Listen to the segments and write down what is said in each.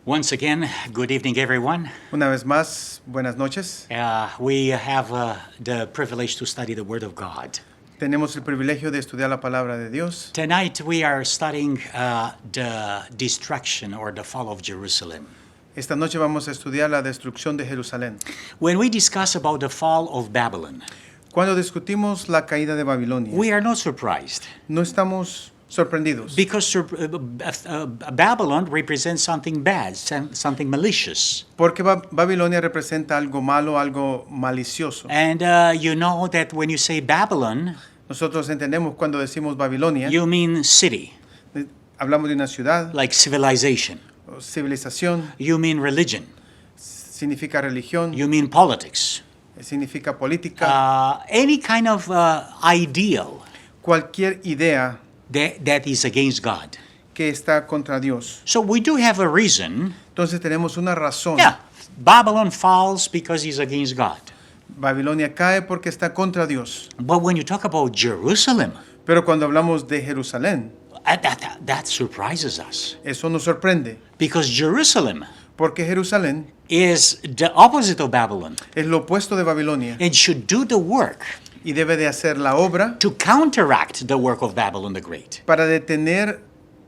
Once again, good evening, everyone. Una vez más, buenas noches. We have the privilege to study the Word of God. Tenemos el privilegio de estudiar la palabra de Dios. Tonight, we are studying the destruction or the fall of Jerusalem. Esta noche vamos a estudiar la destrucción de Jerusalén. When we discuss about the fall of Babylon, Cuando discutimos la caída de Babilonia, we are not surprised no estamos sorprendidos, because Babylon represents something bad, something malicious. porque Babilonia representa algo malo, algo malicioso. And you know that when you say Babylon, Nosotros entendemos cuando decimos Babilonia, you mean city, hablamos de una ciudad, like civilization. o civilización, You mean religion. significa religión, You mean politics. significa política, Any kind of ideal cualquier idea that is against God. que está contra Dios. So we do have a reason. Entonces tenemos una razón. Yeah, Babylon falls because he's against God. Babilonia cae porque está contra Dios. But when you talk about Jerusalem, Pero cuando hablamos de Jerusalén, that surprises us. eso nos sorprende, Because Jerusalem porque Jerusalén is the opposite of Babylon es lo opuesto de Babilonia and should do the work y debe de hacer la obra to counteract the work of Babylon the Great. para detener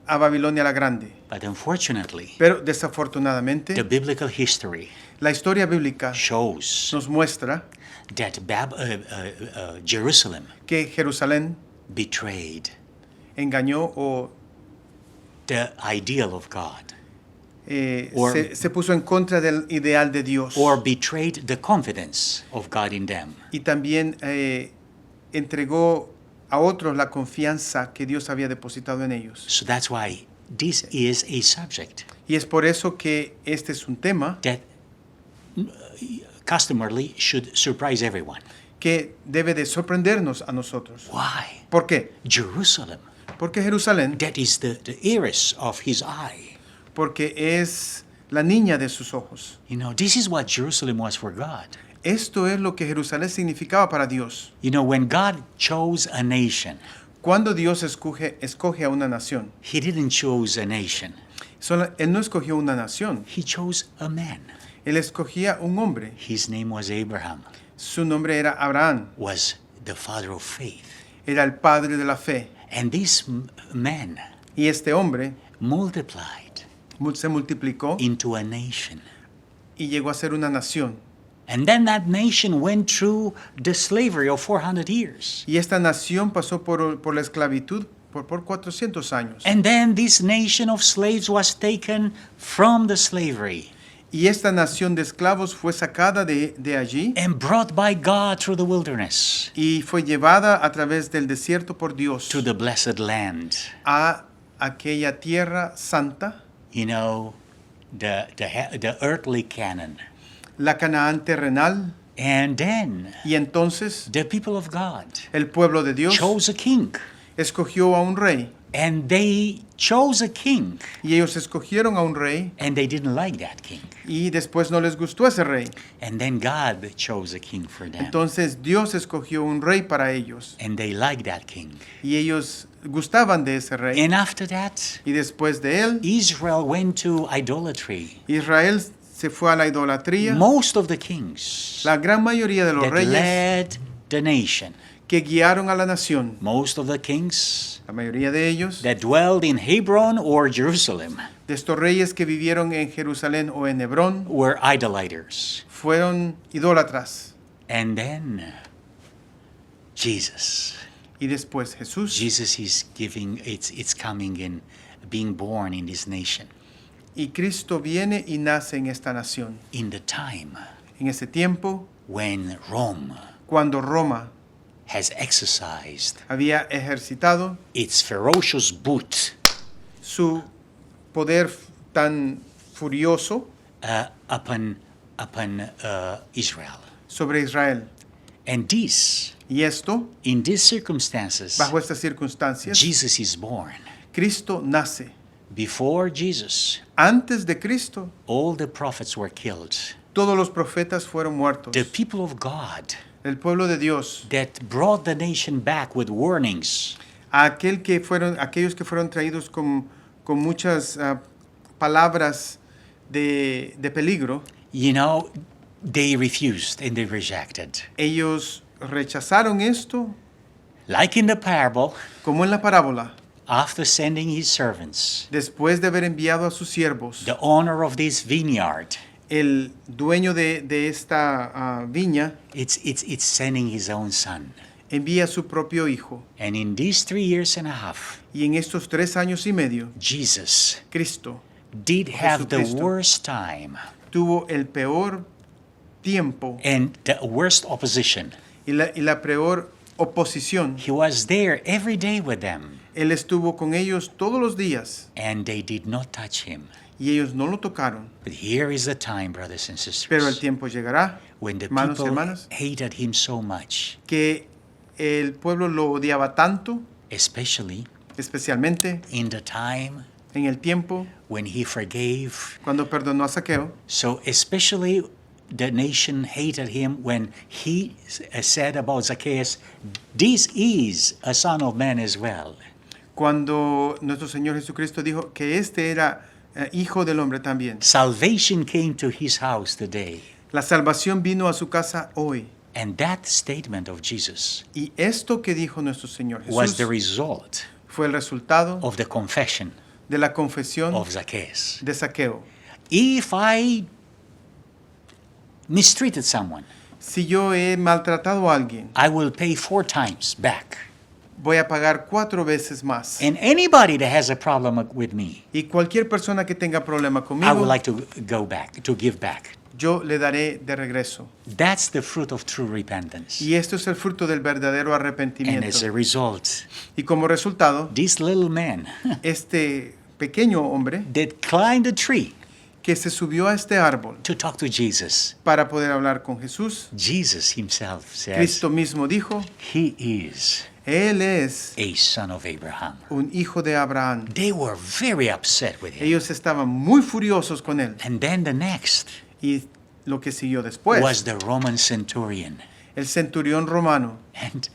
a Babilonia la Grande. But unfortunately, Pero the desafortunadamente, biblical history la historia bíblica shows nos muestra that Jerusalem que Jerusalén betrayed engañó o the ideal of God, Or- se puso en contra del ideal de Dios or betrayed the confidence of God in them. y también entregó a otros la confianza que Dios había depositado en ellos. So that's why this is a subject Y es por eso que este es un tema that customarily should surprise everyone. que debe de sorprendernos a nosotros. Why? ¿Por qué? Jerusalem, Porque Jerusalén, that is the iris of his eye. porque es la niña de sus ojos. You know, this is what Jerusalem was for God. Esto es lo que Jerusalén significaba para Dios. You know, when God chose a nation, Cuando Dios escoge a una nación, he didn't choose a nation. Él no escogió una nación, He chose a man. Él escogía un hombre. His name was Abraham, Su nombre era Abraham, was the father of faith. era el padre de la fe. And this man Y este hombre multiplied se multiplicó into a nation. y llegó a ser una nación. And then that nation went through the slavery of 400 years. Y esta nación pasó por la esclavitud por 400 años. And then this nation of slaves was taken from the slavery Y esta nación de esclavos fue sacada de allí and brought by God through the wilderness y fue llevada a través del desierto por Dios to the blessed land. a aquella tierra santa, You know, the earthly Canaan. la Canaán terrenal. And then Y entonces the people of God el pueblo de Dios chose a king. escogió a un rey. And they chose a king. Y ellos escogieron a un rey And they didn't like that king. y después no les gustó ese rey. And then God chose a king for them. Entonces Dios escogió un rey para ellos. And they liked that king. Y ellos gustaban de ese rey. And after that, Y después de él, Israel went to idolatry. Israel se fue a la idolatría. Most of the kings La gran mayoría de los that reyes led the nation, que guiaron a la nación, most of the kings la mayoría de ellos, that dwelled in Hebron or Jerusalem, de estos reyes que vivieron en Jerusalén o en Hebrón, were idolaters. fueron idólatras. And then Jesus. Y después Jesús. Jesus is giving, it's coming in, being born in this nation. Y Cristo viene y nace en esta nación. In the time En ese tiempo, when Rome cuando Roma has exercised había ejercitado its ferocious boot su poder tan furioso upon Israel. sobre Israel. And this, Y esto, in these circumstances, bajo estas circunstancias, Jesus is born. Cristo nace. Before Jesus, Antes de Cristo, all the prophets were killed. todos los profetas fueron muertos. The people of God El pueblo de Dios, that brought the nation back with warnings, aquellos que fueron traídos con muchas palabras de peligro, you know, they refused and they rejected. ellos rechazaron esto, Like in the parable, como en la parábola. after sending his servants, Después de haber enviado a sus siervos, the owner of this vineyard, el dueño de esta viña it's sending his own son. envía a su propio hijo. And in these 3 years and a half, Y en estos 3 años y medio, Jesus Cristo did have the Jesucristo. worst time tuvo el peor tiempo and the worst opposition. y la peor oposición. He was there every day with them, Él estuvo con ellos todos los días and they did not touch him. y ellos no lo tocaron. But here is the time, brothers and Pero el sisters, tiempo llegará, when the hermanos y people hermanas, hated him so much, que el pueblo lo odiaba tanto, especially especialmente in the time en el tiempo when he forgave. cuando perdonó a Zaqueo. So especially the nation hated him when he said about Zacchaeus, this is a son of man as well. Cuando nuestro Señor Jesucristo dijo que este era hijo del hombre también. Salvation came to his house today. La salvación vino a su casa hoy. And that statement of Jesus Y esto que dijo nuestro Señor was the Jesús result fue el resultado of the confession de la confesión of Zacchaeus. de Zaqueo. If I mistreated someone, Si yo he maltratado a alguien, I will pay 4 times back. voy a pagar 4 veces más. And anybody that has a problem with me, Y cualquier persona que tenga problema I would conmigo, like to go back, to give back. yo le daré de regreso. That's the fruit of true repentance. Y esto es el fruto del verdadero And arrepentimiento. as a result, Y como resultado, this little man este pequeño hombre that climbed the tree que se subió a este árbol to talk to Jesus, para poder hablar con Jesús, Jesus himself says, Cristo mismo dijo, he is Él es a son of Abraham. un hijo de Abraham. They were very upset with him. Ellos estaban muy furiosos con él. And then the next Y lo que siguió después, was the Roman centurion. el centurión romano, And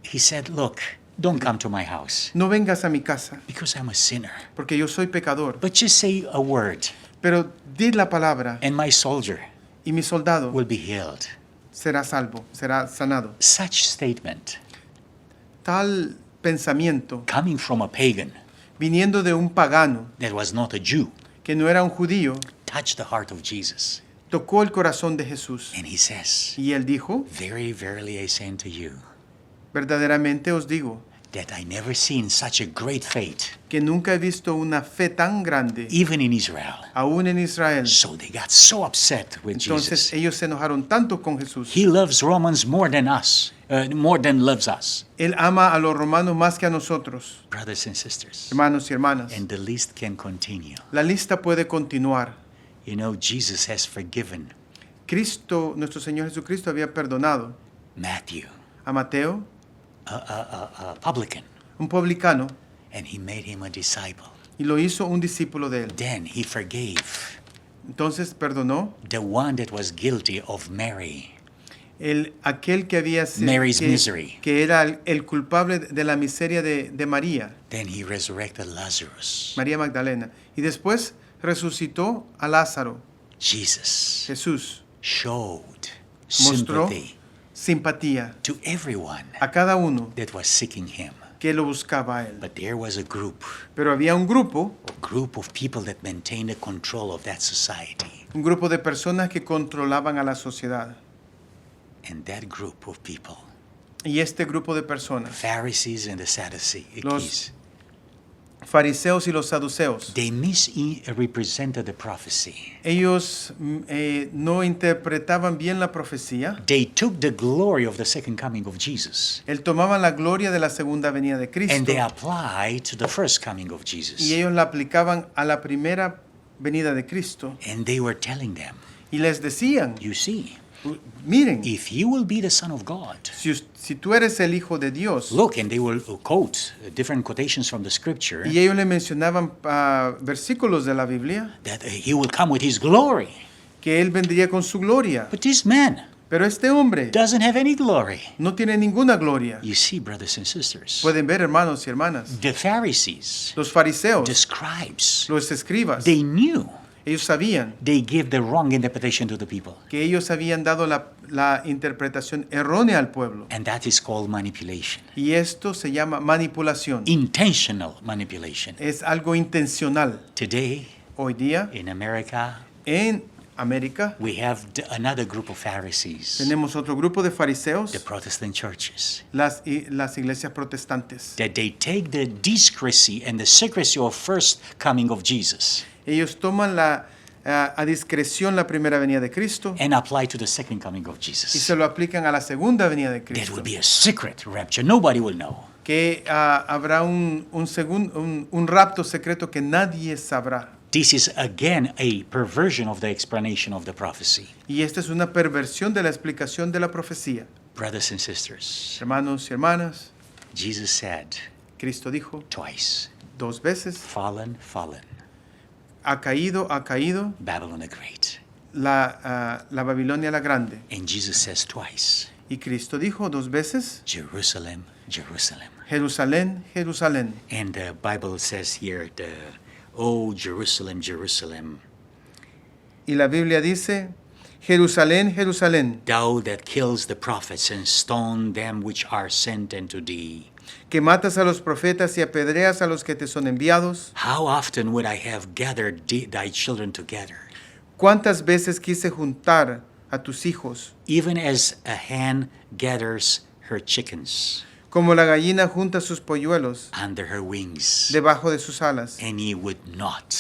he said, look, don't come to my house no vengas a mi casa, because I'm a sinner. porque yo soy pecador. But just say a word Pero di la palabra and my soldier y mi soldado will be healed. será salvo, será sanado. Such statement Tal pensamiento, coming from a pagan viniendo de un pagano that was not a Jew que no era un judío, touched the heart of Jesus. tocó el corazón de Jesús. And he says, Y él dijo, very verily I say unto you, verdaderamente os digo, that I never seen such a great faith, que nunca he visto una fe tan grande, even in Israel. aún en Israel. So they got so upset with Entonces Jesus. ellos se enojaron tanto con Jesús. He loves Romans more than us, more than loves us, Él ama a los romanos más que a nosotros, brothers and sisters. hermanos y hermanas. And the list can continue. La lista puede continuar. You know, Jesus has forgiven Cristo, nuestro Señor Jesucristo, había perdonado Matthew, a Mateo, a publican, un publicano, and he made him a disciple. y lo hizo un discípulo de él. Then he forgave Entonces perdonó the one that was guilty of Mary. aquel que había sido Mary's misery. que era el culpable de la miseria de María, Then he resurrected Lazarus. María Magdalena. Y después resucitó a Lázaro. Jesus Jesús showed mostró sympathy simpatía to everyone a cada uno that was seeking him. que lo buscaba a él. But there was a group Pero había un grupo of people that maintained the control of that society. de personas que controlaban a la sociedad. And that group of people, Y este grupo de personas, Pharisees and the Sadducees, Los- fariseos y los saduceos, they misrepresented the prophecy. ellos no interpretaban bien la profecía. They took the glory of the second coming of Jesus Él tomaban la gloria de la segunda venida de Cristo and they applied to the first coming of y Jesus. ellos la aplicaban a la primera venida de Cristo. And they were telling them, Y les decían, you see, miren, if you will be the Son of God, si tú eres el Hijo de Dios, look, and they will quote different quotations from the scripture, y ellos le mencionaban versículos de la Biblia, that he will come with his glory. que Él vendría con su gloria. But this man, Pero este hombre doesn't have any glory. no tiene ninguna gloria. You see, brothers and sisters, Pueden ver, hermanos y hermanas, the Pharisees, los fariseos, the scribes, los escribas, they knew ellos sabían they gave the wrong interpretation to the people. que ellos habían dado la interpretación errónea al pueblo. And that is called manipulation. Y esto se llama manipulación. Intentional manipulation. Es algo intencional. Today, Hoy día, in America, en América, we have another group of Pharisees, tenemos otro grupo de fariseos, the Protestant churches, las iglesias protestantes. that they take the discrecy and the secrecy of first coming of Jesus Ellos toman a discreción la primera venida de Cristo and apply to the second coming of y Jesus. se lo aplican a la segunda venida de There Cristo. will be a secret rapture. Nobody will know. Que habrá un rapto secreto que nadie sabrá. This is again a perversion of the explanation of the prophecy. Y esta es una perversión de la explicación de la profecía. Brothers and sisters, Hermanos y hermanas, Jesus said Cristo dijo twice, 2 veces, fallen, fallen, ha caído Babylon the Great. la Babilonia la Grande. And Jesus says twice, Y Cristo dijo 2 veces, Jerusalem, Jerusalem. Jerusalén, Jerusalén. And the Bible says here, oh, Jerusalem, Jerusalem, Y la Biblia dice, Jerusalén, Jerusalén, thou that kills the prophets and stone them which are sent unto thee. que matas a los profetas y apedreas a los que te son enviados. How often would I have gathered thy children together, ¿Cuántas veces quise juntar a tus hijos, even as a hen gathers her chickens como la gallina junta sus polluelos under her wings, debajo de sus alas? and ye would not?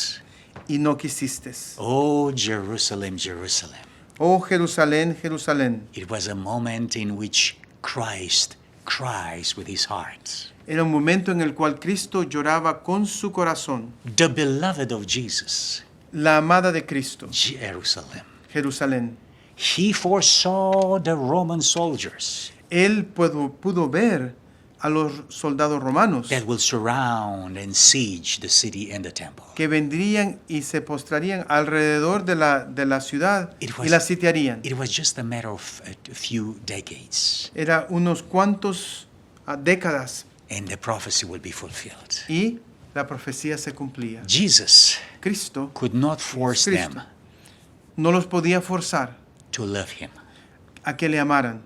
Y no quisiste. Oh, Jerusalem, Jerusalem. Oh Jerusalén, Jerusalén. It was a moment in which Christ cries with his heart. Era un momento en el cual Cristo lloraba con su corazón. The beloved of Jesus, La amada de Cristo, Jerusalem. Jerusalén. He foresaw the Roman soldiers Él pudo ver a los soldados romanos that will surround and siege the city and the temple. que vendrían y se postrarían alrededor de la ciudad It y la sitiarían. It was just a matter of a few decades, Era unos cuantos décadas and the prophecy will be fulfilled. y la profecía se cumplía. Jesus Cristo could not force Cristo. them no los podía forzar to love him a que le amaran.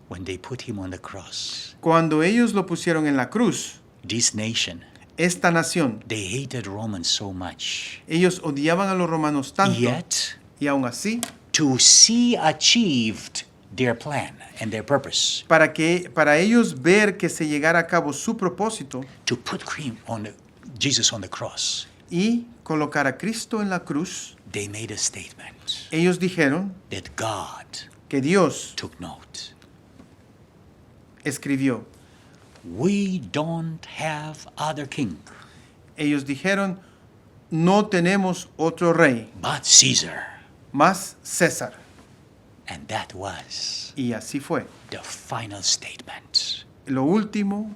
when they put him on the cross. Cuando ellos lo pusieron en la cruz, This nation, esta nación, they hated Romans so much. ellos odiaban a los romanos tanto Yet, y aún así, to see achieved their plan and their purpose, para ellos ver que se llegara a cabo su propósito to put Jesus on the cross, y colocar a Cristo en la cruz, they made a statement ellos dijeron that God que Dios took note. escribió. We don't have other king Ellos dijeron, no tenemos otro rey, but Caesar. más César. And that was Y así fue. the final statement. Lo último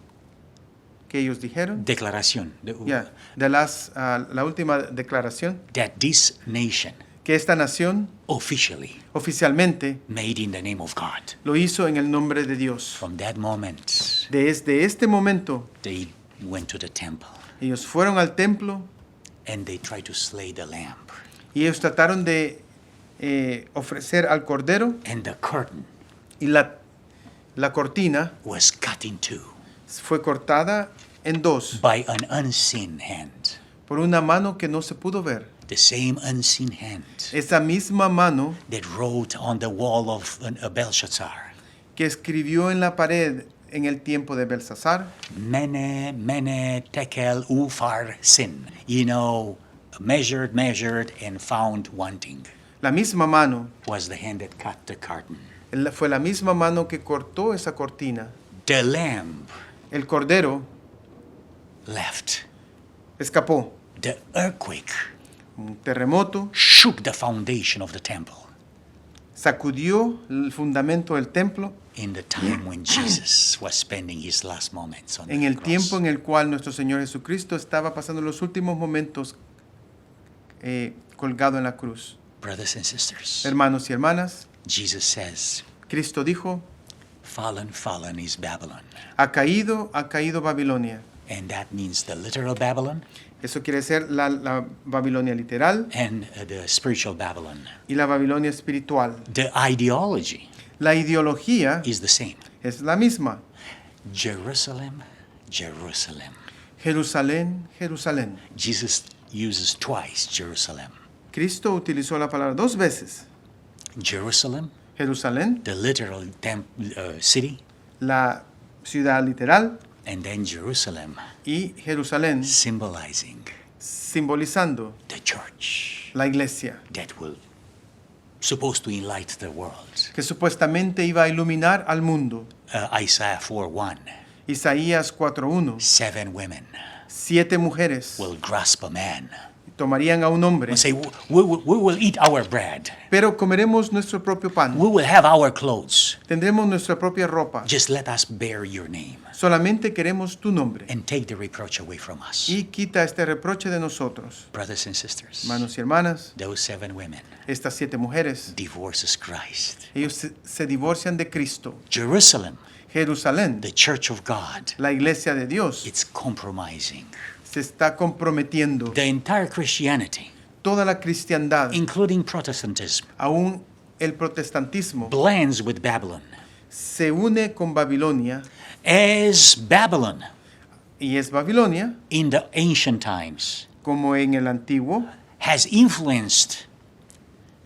que ellos dijeron, Declaración la última declaración, that this nation que esta nación officially oficialmente made in the name of God. lo hizo en el nombre de Dios. From that moment, Desde este momento, they went to the temple ellos fueron al templo and they tried to slay the lamb. y ellos trataron de ofrecer al cordero And the curtain y la cortina was cut in two fue cortada en dos by an unseen hand. por una mano que no se pudo ver. The same unseen hand Esa misma mano that wrote on the wall of Belshazzar, que escribió en la pared en el tiempo de Belsasar, Mene, Mene, Tekel, Uphar, Sin. You know, measured, and found wanting. la misma mano, Was the hand that cut the curtain. fue la misma mano que cortó esa cortina. The lamb El cordero left. escapó. The earthquake Un terremoto shook the foundation of the temple sacudió el fundamento del templo in the time when Jesus was spending his last moments on en the el cross. tiempo en el cual nuestro Señor Jesucristo estaba pasando los últimos momentos colgado en la cruz. Brothers and sisters, Hermanos y hermanas, Jesus says, Cristo dijo, fallen, fallen is Babylon. ha caído Babilonia. And that means the literal Babylon Eso quiere decir la Babilonia literal and the spiritual Babylon. y la Babilonia espiritual. The ideology La ideología is the same. es la misma. Jerusalem, Jerusalem. Jerusalén, Jerusalén. Jesus uses twice Jerusalem. Cristo utilizó la palabra 2 veces. Jerusalem, Jerusalén, the literal city, la ciudad literal, and then Jerusalem, y Jerusalén, symbolizing simbolizando the church la iglesia, that will supposed to enlighten the world. que supuestamente iba a iluminar al mundo. Isaiah 4:1. Isaías 4:1. 7 women 7 mujeres will grasp a man tomarían a un hombre, and say, we will eat our bread. pero comeremos nuestro propio pan, We will have our clothes. tendremos nuestra propia ropa, Just let us bear your name solamente queremos tu nombre. and take the reproach away from us. Y quita este reproche de nosotros. Brothers and sisters, Hermanos y hermanas, those 7 women estas 7 mujeres, divorces Christ. ellos se divorcian de Cristo. Jerusalem, Jerusalén, the church of God, la iglesia de Dios, it's compromising. se está comprometiendo. The entire Christianity, Toda la cristiandad, including Protestantism, aún el protestantismo, blends with Babylon. se une con Babilonia, As Babylon y es Babilonia, in the ancient times como en el antiguo, has influenced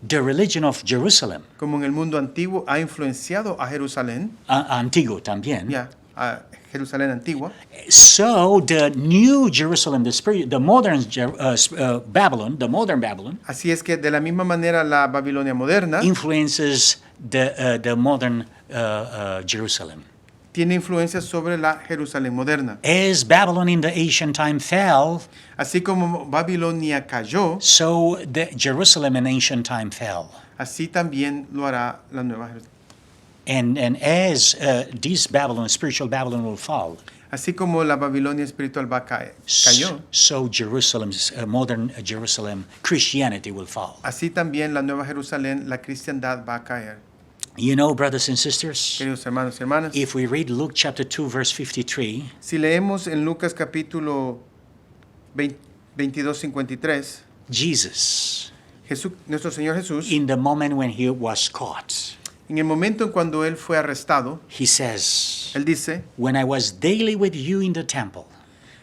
the religion of Jerusalem, como en el mundo antiguo, ha influenciado a Jerusalén, antiguo también. ya, a Jerusalén antigua. So the new Jerusalem, the modern Babylon, the modern Babylon, Así es que de la misma manera la Babilonia moderna influences the modern Jerusalem. tiene influencia sobre la Jerusalén moderna. As Babylon in the ancient time fell, Así como Babilonia cayó, so the Jerusalem in ancient time fell. así también lo hará la nueva Jerusalén. And as this Babylon, spiritual Babylon, will fall, Así como la Babilonia espiritual cayó, so Jerusalem's modern Jerusalem Christianity will fall. así también la nueva Jerusalén, la cristiandad va a caer. You know, brothers and sisters, Queridos hermanos y hermanas, if we read Luke chapter 2, verse 53, si leemos en Lucas capítulo 22:53, Jesus, nuestro Señor Jesús, in the moment when he was caught, en el momento en cuando Él fue arrestado, he says, Él dice, when I was daily with you in the temple,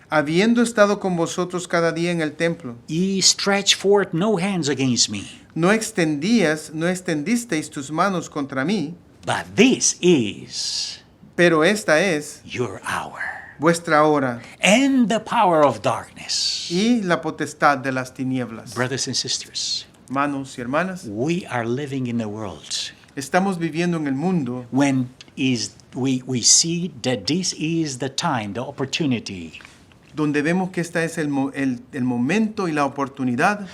habiendo estado con vosotros cada día en el templo, ye stretched forth no hands against me, no extendisteis tus manos contra mí, but this is pero esta es your hour. vuestra hora And the power of darkness. y la potestad de las tinieblas. Brothers and sisters, Hermanos y hermanas, we are living in a world estamos viviendo en el mundo when we see that this is the time, the opportunity donde vemos que esta es el momento y la oportunidad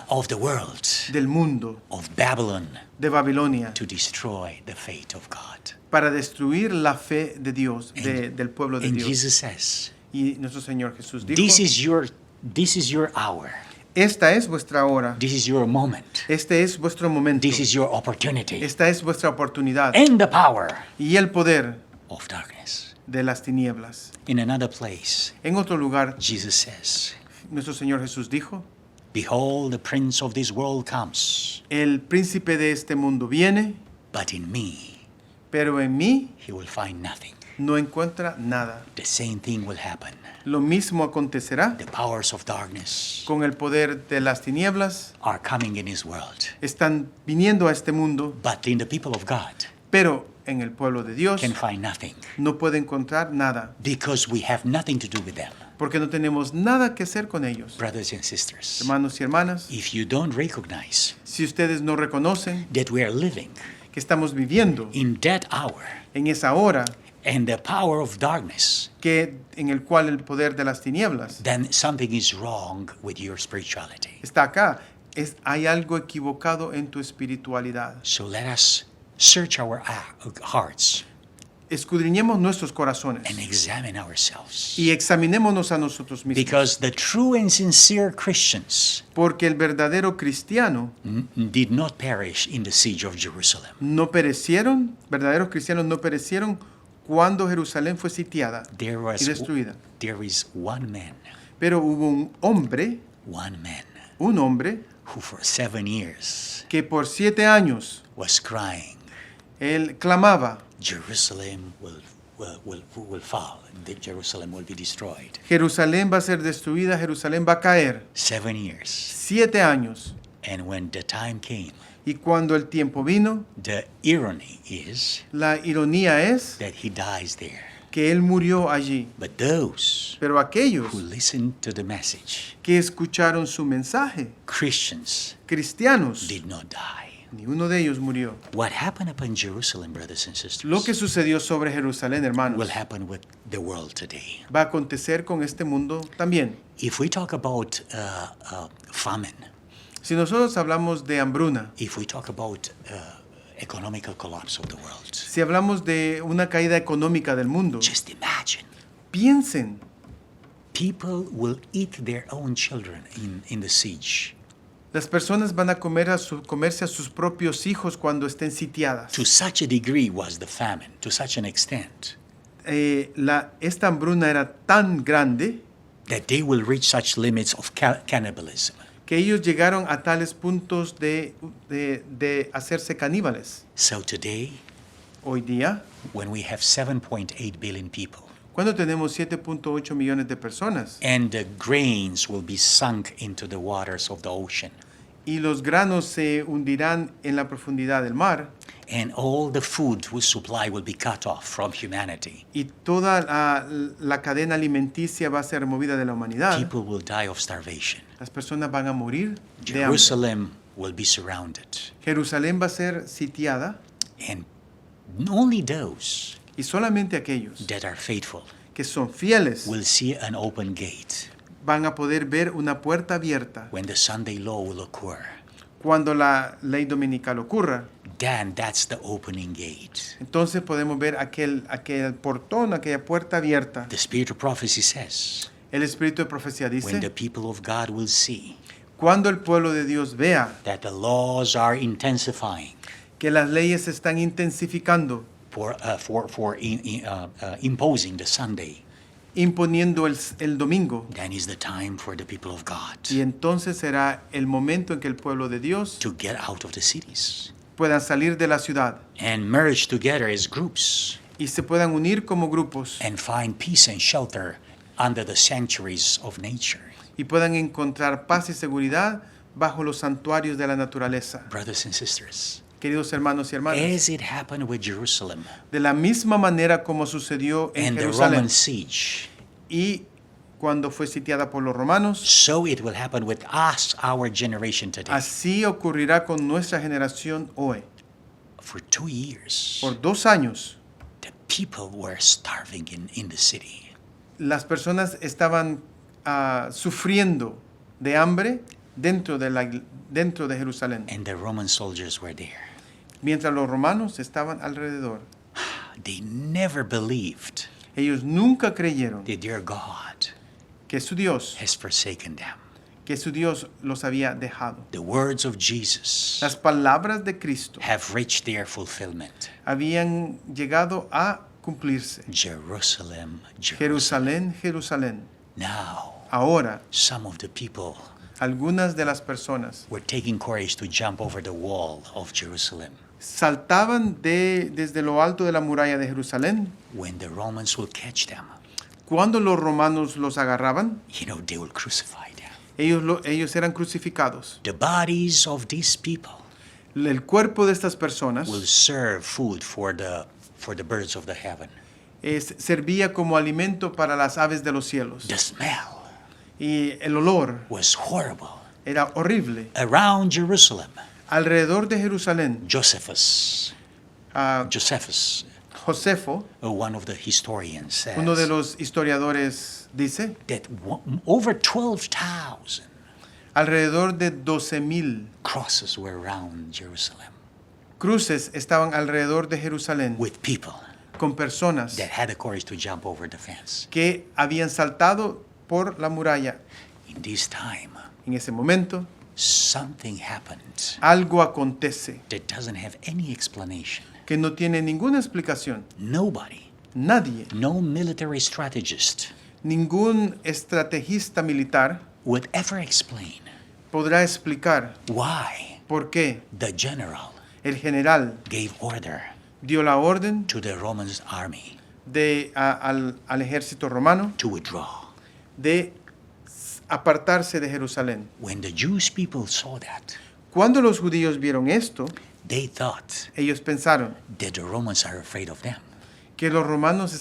of the world, del mundo, of Babylon, de Babilonia, to destroy the faith of God. para destruir la fe de Dios, del pueblo de And Dios. Jesus says, Y nuestro Señor Jesús dijo, this is your hour. esta es vuestra hora, This is your moment. este es vuestro momento, This is your opportunity. esta es vuestra oportunidad And the power y el poder of darkness. de las tinieblas. In another place, En otro lugar, Jesus says, nuestro Señor Jesús dijo, behold, the prince of this world comes, el príncipe de este mundo viene, but in me pero en mí he will find nothing. no encuentra nada. The same thing will happen. Lo mismo acontecerá The powers of darkness con el poder de las tinieblas. are coming in his world, Están viniendo a este mundo, but in the people of God pero en el pueblo de Dios can find nothing no puede encontrar nada, because we have nothing to do with them. porque no tenemos nada que hacer con ellos. Brothers and sisters, Hermanos y hermanas, if you don't recognize si ustedes no reconocen that we are living que estamos viviendo in that hour en esa hora and the power of darkness, en el cual el poder de las tinieblas then something is wrong with your spirituality. está acá, hay algo equivocado en tu espiritualidad. So let us search our hearts escudriñemos nuestros corazones and examine ourselves. y examinémonos a nosotros mismos. Because the true and sincere Christians Porque el verdadero cristiano did not perish in the siege of Jerusalem. no perecieron, verdaderos cristianos no perecieron cuando Jerusalén fue sitiada There y destruida. is one man, Pero hubo un hombre who for 7 years que por 7 años was crying, él clamaba, Jerusalem will fall, Jerusalem will be destroyed. Jerusalén va a ser destruida, Jerusalén va a caer. 7 years. 7 años. And when the time came, Y cuando el tiempo vino, the irony is la ironía es that he dies there. que él murió allí. But those Pero aquellos who listened to the message, que escucharon su mensaje, Christians, cristianos, did not die. ni uno de ellos murió. What happened upon Jerusalem, brothers and sisters, Lo que sucedió sobre Jerusalén, hermanos, will happen with the world today. va a acontecer con este mundo también. If we talk about famine, Si nosotros hablamos de hambruna, if we talk about economical collapse of the world, si hablamos de una caída económica del mundo, just imagine, piensen, people will eat their own children in the siege. las personas van a comerse a sus propios hijos cuando estén sitiadas. To such a degree was the famine, to such an extent, Esta hambruna era tan grande that they will reach such limits of cannibalism. que ellos llegaron a tales puntos de hacerse caníbales. So today, Hoy día, when we have 7.8 billion people, cuando tenemos 7.8 millones de personas and the grains will be sunk into the waters of the ocean, y los granos se hundirán en la profundidad del mar and all the food whose supply will be cut off from humanity, y toda la cadena alimenticia va a ser removida de la humanidad, people will die of starvation. las personas van a morir de hambre. Jerusalem will be surrounded, Jerusalén va a ser sitiada and only those y solamente aquellos that are faithful que son fieles will see an open gate van a poder ver una puerta abierta when the Sunday law will occur. cuando la ley dominical ocurra. Then that's the opening gate. Entonces podemos ver aquel portón, aquella puerta abierta. The spirit of prophecy says, El espíritu de profecía when the dice, people of God will see cuando el pueblo de Dios vea that the laws are intensifying que las leyes se están intensificando, for imposing the Sunday, imponiendo el domingo, then is the time for the people of God y entonces será el momento en que el pueblo de Dios to get out of the cities puedan salir de la ciudad and merge together as groups y se puedan unir como grupos and find peace and shelter under the sanctuaries of nature. y puedan encontrar paz y seguridad bajo los santuarios de la naturaleza. Brothers and sisters, Queridos hermanos y hermanas, as it happened with Jerusalem de la misma manera como sucedió en and the Jerusalén Roman siege, y cuando fue sitiada por los romanos, so it will happen with us, our generation today. así ocurrirá con nuestra generación hoy. For 2 years, Por 2 años, the people were starving in the city. las personas estaban sufriendo de hambre dentro de Jerusalén, And the Roman soldiers were there. mientras los romanos estaban alrededor. They never believed Ellos nunca creyeron that their God que su Dios los había dejado. The words of Jesus Las palabras de Cristo have reached their fulfillment. habían llegado a cumplirse. Jerusalem, Jerusalem. Jerusalén, Jerusalén. Now, Ahora, some of the people algunas de las personas were taking courage to jump over the wall of Jerusalem saltaban desde lo alto de la muralla de Jerusalén. when the Romans will catch them. Cuando los romanos los agarraban, They will crucify them. ellos eran crucificados. The bodies of these people El cuerpo de estas personas will serve food for the birds of the heaven. servía como alimento para las aves de los cielos. The smell Y el olor was horrible. era horrible. Around Jerusalem, Alrededor de Jerusalén, Josephus, Josefo, one of the historians, says uno de los historiadores, dice, that over 12,000 alrededor de 12,000 crosses were around Jerusalem cruces estaban alrededor de Jerusalén with people con personas that had the courage to jump over the fence. que habían saltado por la muralla. In this time, En ese momento, something happened algo acontece that doesn't have any explanation. que no tiene ninguna explicación. Nobody, Nadie, no military strategist ningún estrategista militar would ever explain podrá explicar why por qué the general el general gave order dio la orden to the Roman army al ejército romano to withdraw. de apartarse de Jerusalén. When the Jewish people saw that, Cuando los judíos vieron esto, they thought ellos pensaron that the Romans are afraid of them. que los romanos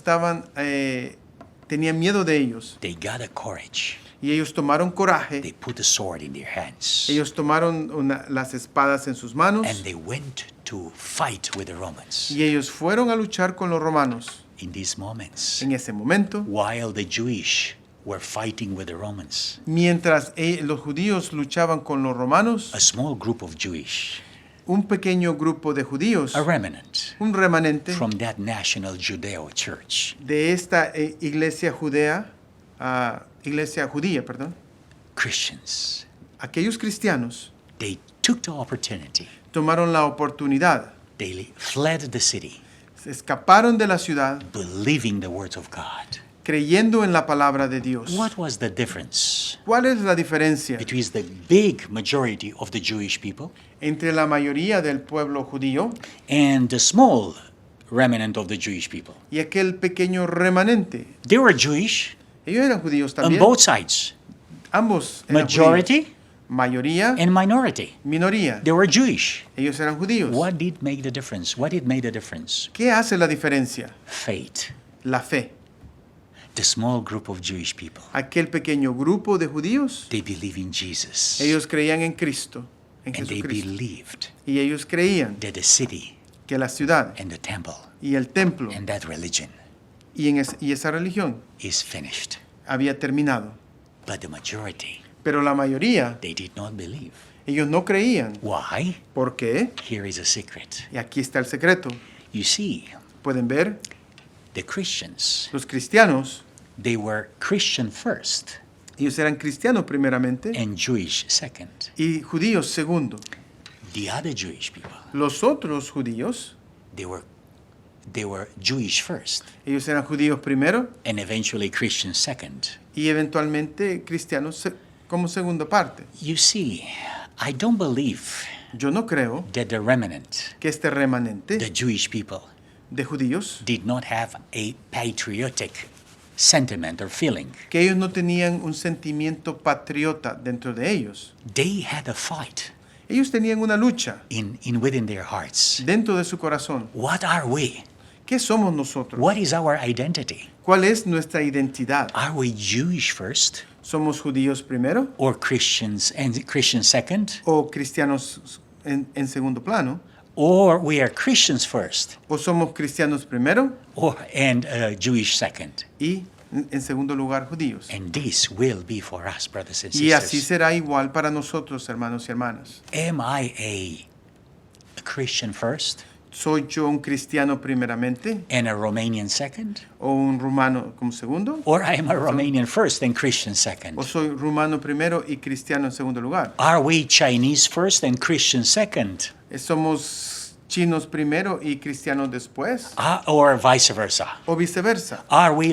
tenían miedo de ellos They got the courage. y ellos tomaron They coraje. put the sword in their hands. Ellos tomaron las espadas en sus manos And they went to fight with the Romans. y ellos fueron a luchar con los romanos. In these moments, En ese momento, while the Jewish were fighting with the Romans, mientras los judíos luchaban con los romanos, a small group of Jewish, un pequeño grupo de judíos, a remnant un remanente from that national Judeo church, de esta iglesia judía, perdón, Christians, aquellos cristianos they took the opportunity. tomaron la oportunidad, They fled the city, se escaparon de la ciudad believing the words of God. creyendo en la palabra de Dios. What was the difference ¿Cuál es la diferencia between the big majority of the Jewish people entre la mayoría del pueblo judío and the small remnant of the Jewish people? y aquel pequeño remanente? They were Jewish Ellos eran judíos on también. both sides, Ambos eran majority judíos. Mayoría, and minority. minoría. They were Jewish. Ellos eran judíos. What did make the difference? What did make the difference? ¿Qué hace la diferencia? Faith. La fe. The small group of Jewish people, Aquel pequeño grupo de judíos, they believe in Jesus. ellos creían en Cristo, en And they Jesucristo. believed Y ellos creían that the city que la ciudad and the temple y el templo and that religion y esa religión is finished. había terminado. But the majority, Pero la mayoría, they did not believe. ellos no creían. Why? ¿Por qué? Here is a secret. Y aquí está el secreto. You see, Pueden ver, the Christians, los cristianos, they were Christian first ellos eran cristianos primeramente and Jewish second. y judíos segundo. The other Jewish people, Los otros judíos, they were Jewish first ellos eran judíos primero and eventually Christian second. y eventualmente cristianos como segunda parte. You see, I don't believe Yo no creo that the remnant, que este remanente the Jewish people, de judíos, did not have a patriotic sentiment or feeling. que ellos no tenían un sentimiento patriota dentro de ellos. They had a fight Ellos tenían una lucha within their hearts. dentro de su corazón. What are we? ¿Qué somos nosotros? What is our identity? ¿Cuál es nuestra identidad? Are we Jewish first ¿Somos judíos primero or Christians and Christian second? o cristianos en segundo plano? Or we are Christians first ¿O somos cristianos primero and Jewish second? y en segundo lugar judíos? And this will be for us, brothers and Y así sisters. será igual para nosotros, hermanos y hermanas. Am I a Christian first ¿Soy yo un cristiano primeramente and a Romanian second? o un rumano como segundo? Or I am a Romanian first and Christian second? ¿O soy rumano primero y cristiano en segundo lugar? Are we Chinese first and Christian second? ¿Somos chinos primero y cristianos después? Or vice versa? ¿O viceversa? Are we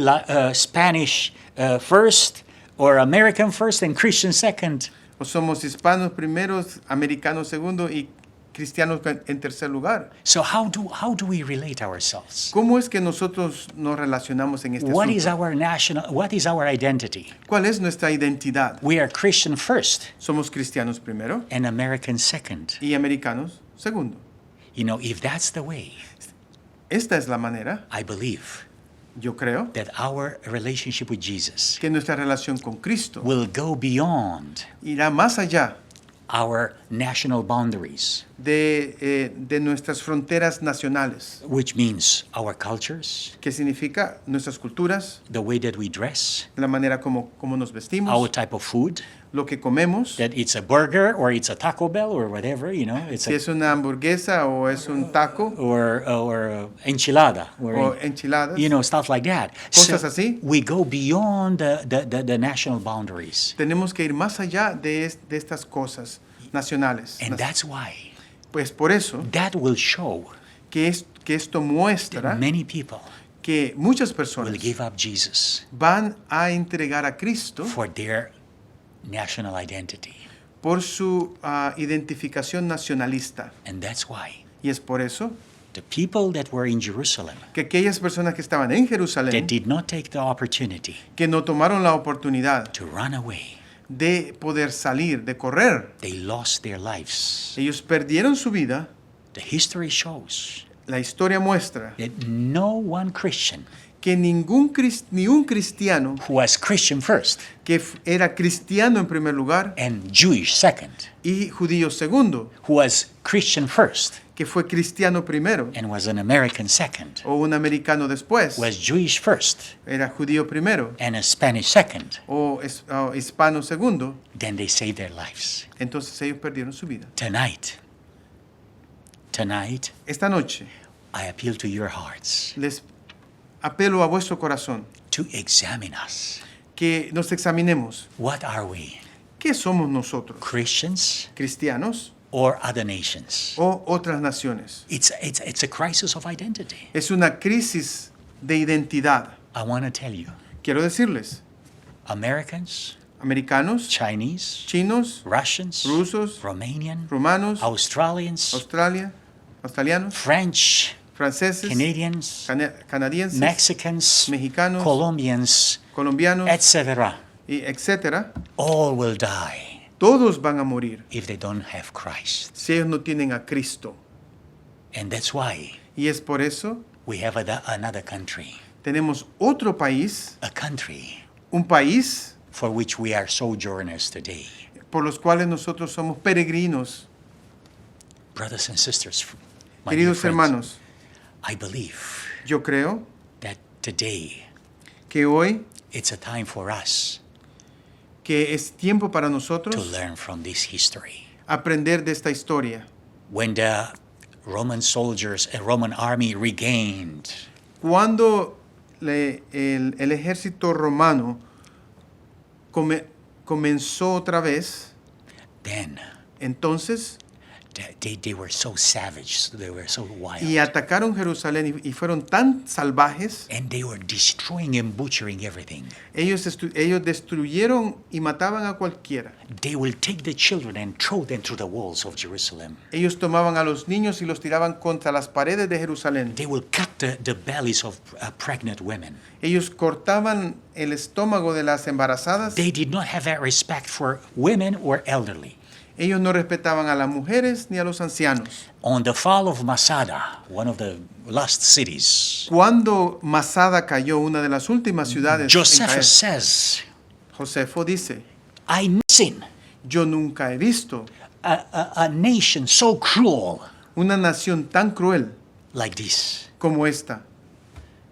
Spanish first or American first and Christian second? ¿O somos hispanos primeros, americanos segundo y cristianos en tercer lugar? So how do we relate ourselves? ¿Cómo es que nosotros nos relacionamos en este What is asunto? what is our identity? ¿Cuál es nuestra identidad? We are Christian first ¿Somos cristianos primero and American second. y americanos segundo? You know, if that's the way, Esta es la manera, I believe yo creo, that our relationship with Jesus que nuestra relación con Cristo will go beyond irá más allá our national boundaries, de nuestras fronteras nacionales, which means our cultures, que significa nuestras culturas, the way that we dress, la manera como nos our vestimos, type of food, lo que comemos, that it's a burger or it's a Taco Bell or whatever, it's si es una hamburguesa o es un taco or enchilada or o enchiladas, stuff like that. Cosas So así. we go beyond the national boundaries, tenemos que ir más allá de estas cosas nacionales. and that's why Pues por eso that will show que esto that muestra many people que muchas will personas give up Jesus van a entregar a Cristo for their national identity, por su identificación nacionalista. and that's why Y es por eso the people that were in Jerusalem que aquellas personas que estaban en that Jerusalén, did not take the opportunity que no tomaron la oportunidad to run away, de poder salir, de correr, they lost their lives. ellos perdieron su vida. The history shows La historia muestra that no one Christian que ni un cristiano who was Christian first que era cristiano en primer lugar and Jewish second, y judío segundo, who was Christian first que fue cristiano primero and was an American second, o un americano después, was Jewish first era judío primero and a Spanish second, o hispano segundo, then they saved their lives. entonces ellos perdieron su vida. Tonight, Esta noche I appeal to your hearts les apelo a vuestro corazón to examine us. que nos examinemos. What are we? ¿Qué somos nosotros? Cristians ¿Cristianos or other nations? o otras naciones? It's a crisis of identity. Es una crisis de identidad. I want to tell you, Quiero decirles, Americans, americanos, Chinese, chinos, Russians, rusos, Romanian, romanos, Australians, australianos, French, franceses, Canadians, canadienses, Mexicans, mexicanos, Colombians, colombianos, etc. y etcétera, All will die todos van a morir if they don't have Christ. si ellos no tienen a Cristo. And that's why Y es por eso we have another country, tenemos otro país, a country un país for which we are sojourners today. por los cuales nosotros somos peregrinos. Brothers and sisters, my dear Queridos friends, hermanos, I believe yo creo that today que hoy it's a time for us que es tiempo para to nosotros learn from this history. aprender de esta historia. When the Roman soldiers, a Roman army regained Cuando el ejército romano comenzó otra vez, then entonces, they were so savage, they were so wild. y atacaron Jerusalén y fueron tan salvajes, And they were destroying and butchering everything. ellos destruyeron y mataban a cualquiera. They will take the children and throw them through the walls of Jerusalem. Ellos tomaban a los niños y los tiraban contra las paredes de Jerusalén. They will cut the bellies of pregnant women. Ellos cortaban el estómago de las embarazadas. They did not have that respect for women or elderly. Ellos no respetaban a las mujeres ni a los ancianos. On the fall of Masada, one of the lost cities, Cuando Masada cayó, una de las últimas ciudades en Josephus caer, says, Josefo dice, I never seen yo nunca he visto a nation so cruel una nación tan cruel like this. como esta.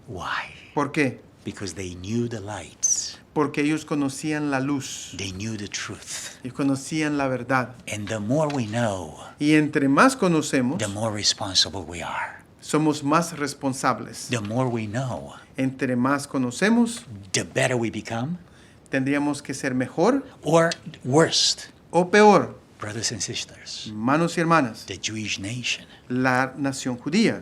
Why? ¿Por qué? Because they knew the light. Porque ellos conocían la luz, They knew the truth. ellos conocían la verdad. And the more we know, Y entre más conocemos, the more responsible we are. somos más responsables. The more we know, Entre más conocemos, the better we become, tendríamos que ser mejor or worst. o peor. Brothers and sisters, Hermanos y hermanas, the Jewish nation la nación judía,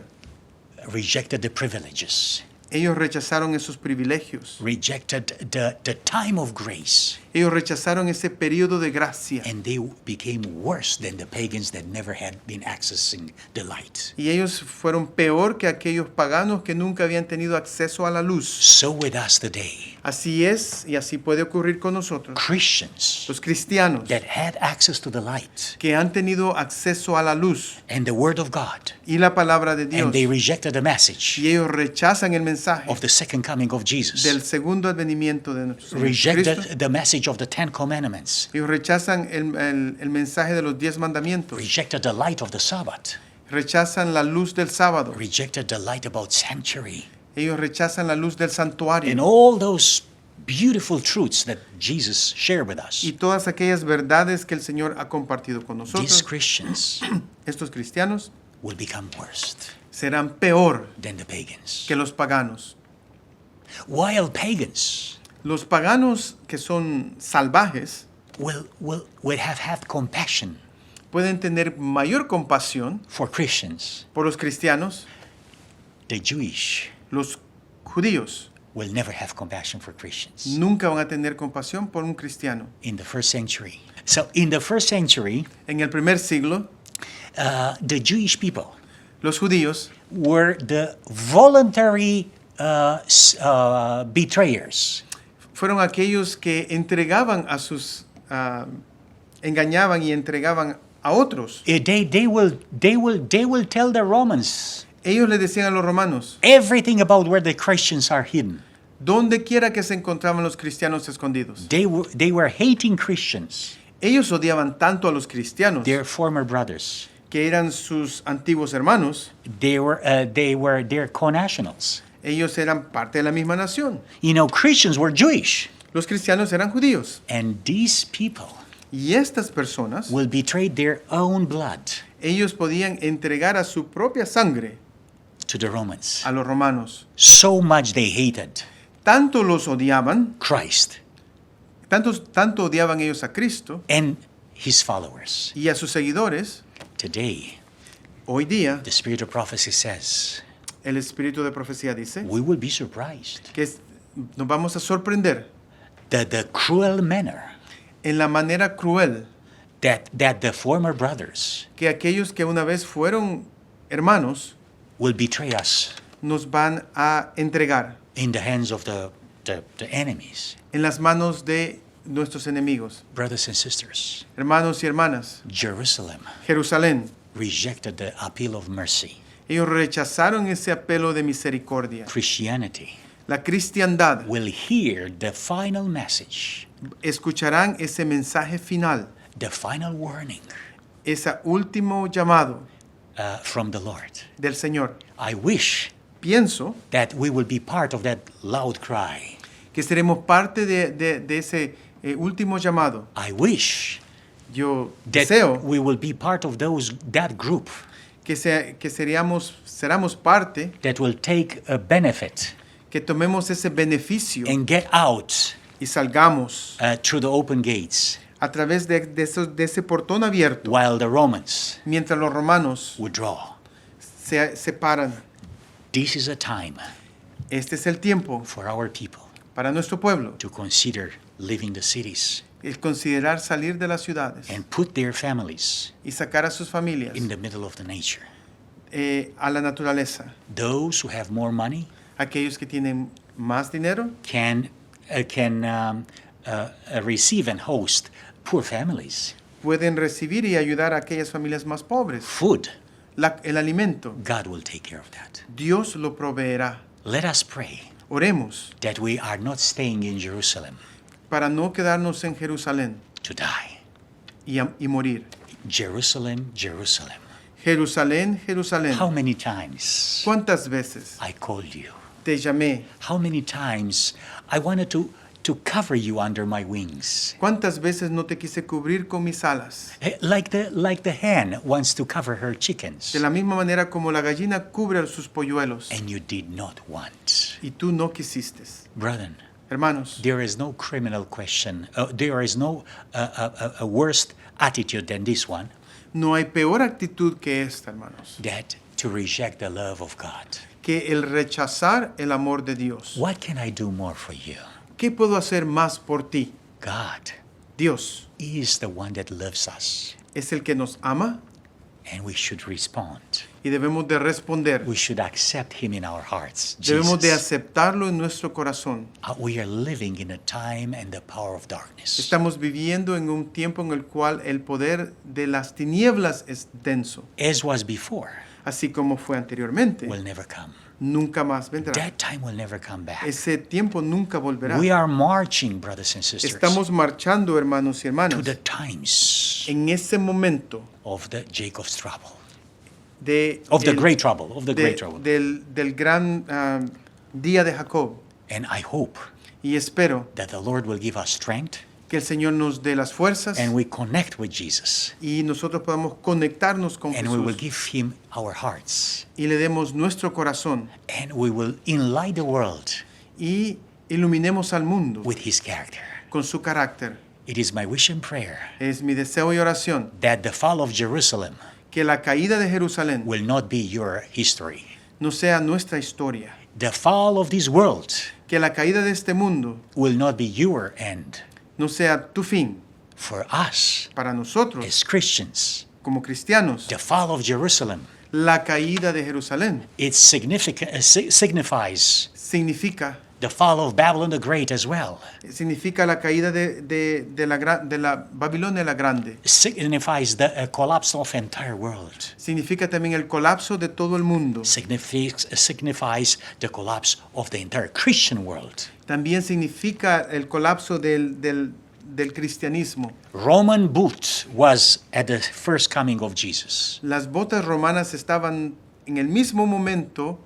rejected the privileges, ellos rechazaron esos privilegios. rejected the time of grace, Ellos rechazaron ese periodo de gracia. and they became worse than the pagans that never had been accessing the light. Y ellos fueron peor que aquellos paganos que nunca habían tenido acceso a la luz. So with us today, Así es y así puede ocurrir con nosotros. Christians Los cristianos that had access to the light que han tenido acceso a la luz and the word of God, y la palabra de Dios, and they rejected the message y ellos rechazan el mensaje of the second coming of Jesus, del segundo advenimiento de nuestro Señor Cristo. rejected the message of the Ten Commandments, Ellos rechazan el mensaje de los 10 mandamientos, rejected the light of the Sabbath, rechazan la luz del sábado, rejected the light about sanctuary, ellos rechazan la luz del and santuario all those beautiful truths that Jesus shared with us. y todas aquellas verdades que el Señor ha compartido con These nosotros, Christians estos cristianos will become worse serán peor than the pagans. que los paganos. While pagans Los paganos que son salvajes will have had compassion pueden tener mayor compasión for Christians, por los cristianos, the Jewish los judíos will never have compassion for Christians nunca van a tener compasión por un cristiano. in the first century. So in the first century, En el primer siglo, the Jewish people los judíos were the voluntary betrayers. fueron aquellos que entregaban a sus, engañaban y entregaban a otros. They will tell the Romans Ellos le decían a los romanos, everything about where the Christians are hidden. donde quiera que se encontraban los cristianos escondidos. They were hating Christians, Ellos odiaban tanto a los cristianos, their former brothers. que eran sus antiguos hermanos. They were their co-nationals. Ellos eran parte de la misma nación. You know, Christians were Jewish, Los cristianos eran judíos. and these people Y estas personas, will betray their own blood ellos podían entregar a su propia sangre to the Romans. a los romanos. So much they hated Tanto los odiaban, Christ tanto odiaban ellos a Cristo and his followers. y a sus seguidores. Today, Hoy día, the spirit of prophecy says el espíritu de profecía dice we will be surprised que nos vamos a sorprender that the cruel manner en la manera cruel that the former brothers que aquellos que una vez fueron hermanos will betray us nos van a entregar in the hands of the enemies. en las manos de nuestros enemigos. Brothers and sisters, Hermanos y hermanas, Jerusalem Jerusalén, rejected the appeal of mercy. ellos rechazaron ese apelo de misericordia. Christianity La cristiandad will hear the final message, escucharán ese mensaje final, the final warning ese último llamado from the Lord. del Señor. I wish Pienso that we will be part of that loud cry. que seremos parte de ese último llamado. I wish Yo that deseo we will be part of that group que seramos parte, that will take a benefit que tomemos ese beneficio and get out y salgamos through the open gates a través de ese portón abierto, while the Romans mientras los romanos withdraw. se separan. This is a time Este es el tiempo for our people para nuestro pueblo, to consider leaving the cities el considerar salir de las ciudades and put their families y sacar a sus familias in the middle of the nature. a la naturaleza. Those who have more money Aquellos que tienen más dinero can receive and host poor families. pueden recibir y ayudar a aquellas familias más pobres. Food, El alimento, God will take care of that. Dios lo proveerá. Let us pray Oremos that we are not staying in Jerusalem para no quedarnos en Jerusalén to die. y morir. Jerusalem, Jerusalem. Jerusalén, Jerusalén. How many times ¿Cuántas veces I called you? te llamé? How many times I wanted to cover you under my wings? ¿Cuántas veces no te quise cubrir con mis alas? Like the hen wants to cover her chickens. De la misma manera como la gallina cubre a sus polluelos. And you did not want. Y tú no quisiste. Brethren, Hermanos, there is no criminal question. There is no a worse attitude than this one, no hay peor actitud que esta, hermanos, that to reject the love of God. que el rechazar el amor de Dios. What can I do more for you? ¿Qué puedo hacer más por ti? God Dios is the one that loves us, es el que nos ama and we should respond. y debemos de responder. We should accept him in our hearts. Debemos de Jesus. aceptarlo en nuestro corazón. We are living in a time and the power of darkness. Estamos viviendo en un tiempo en el cual el poder de las tinieblas es denso, As was before, así como fue anteriormente. will never come. Nunca más vendrá. That time will never come back. Ese tiempo nunca volverá. We are marching, brothers and sisters, Estamos marchando, hermanos y to hermanas, the times en ese momento of the Jacob's trouble, of the great trouble, del gran día de Jacob. And I hope Y espero that the Lord will give us strength que el Señor nos dé las fuerzas and we connect with Jesus y nosotros podamos conectarnos con and we will Jesús give him our hearts y le demos nuestro corazón and we will enlighten the world y iluminemos al mundo with his character. con su carácter. It is my wish and prayer Es mi deseo y oración that the fall of Jerusalem que la caída de Jerusalén will not be your history. no sea nuestra historia, The fall of this world que la caída de este mundo will not be your end. no sea tu fin. For us Para nosotros, as Christians, como cristianos, the fall of Jerusalem, la caída de Jerusalén it signifies significa the fall of Babylon the Great as well. la caída de la Babilonia la Grande. Signifies the collapse of entire world. Significa también el colapso de todo el mundo. Signifies the collapse of the entire Christian world. También significa el colapso del cristianismo. Roman boot was at the first coming of Jesus. Las botas romanas estaban en el mismo momento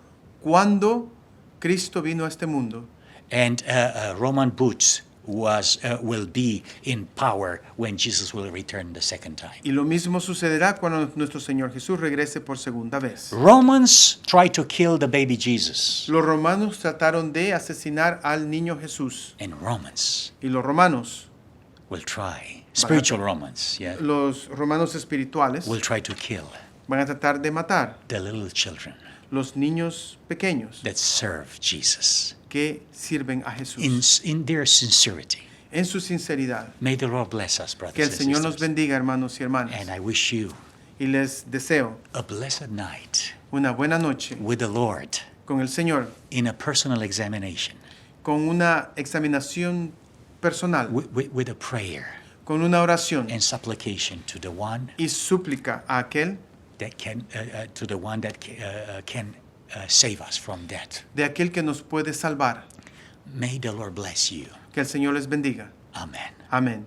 cuando Cristo vino a este mundo. And Roman boots will be in power when Jesus will return the second time. Y lo mismo sucederá cuando nuestro Señor Jesús regrese por segunda vez. Romans tried to kill the baby Jesus. Los romanos trataron de asesinar al niño Jesús. And Romans Y los romanos, will try, spiritual Romans, yeah, los romanos espirituales, will try to kill van a tratar de matar the little children los niños pequeños that serve Jesus que sirven a Jesús in their sincerity. en su sinceridad. May the Lord bless us, Que brothers el and Señor nos sisters. bendiga, hermanos y hermanas. And I wish you Y les deseo a blessed night una buena noche with the Lord con el Señor, in a personal examination, con una examinación personal, with a prayer con una oración and supplication to the one y súplica a aquel that can save us from death. de aquel que nos puede salvar. May the Lord bless you. Que el Señor les bendiga. Amen. Amén.